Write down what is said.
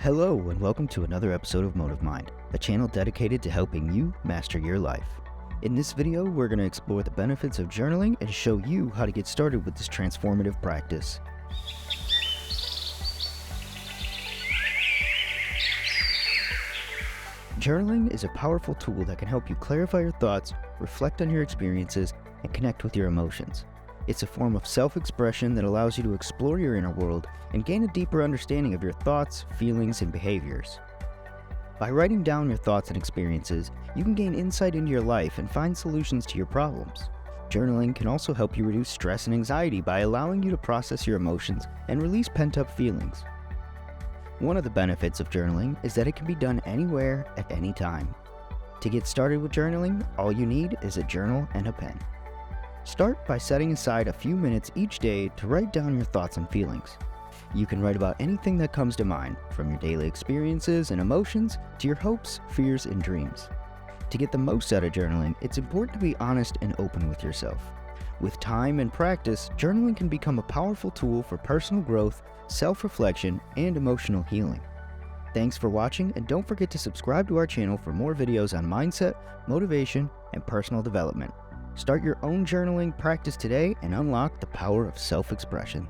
Hello, and welcome to another episode of Motive Mind, a channel dedicated to helping you master your life. In this video, we're going to explore the benefits of journaling and show you how to get started with this transformative practice. Journaling is a powerful tool that can help you clarify your thoughts, reflect on your experiences, and connect with your emotions. It's a form of self-expression that allows you to explore your inner world and gain a deeper understanding of your thoughts, feelings, and behaviors. By writing down your thoughts and experiences, you can gain insight into your life and find solutions to your problems. Journaling can also help you reduce stress and anxiety by allowing you to process your emotions and release pent-up feelings. One of the benefits of journaling is that it can be done anywhere at any time. To get started with journaling, all you need is a journal and a pen. Start by setting aside a few minutes each day to write down your thoughts and feelings. You can write about anything that comes to mind, from your daily experiences and emotions to your hopes, fears, and dreams. To get the most out of journaling, it's important to be honest and open with yourself. With time and practice, journaling can become a powerful tool for personal growth, self-reflection, and emotional healing. Thanks for watching, and don't forget to subscribe to our channel for more videos on mindset, motivation, and personal development. Start your own journaling practice today and unlock the power of self-expression.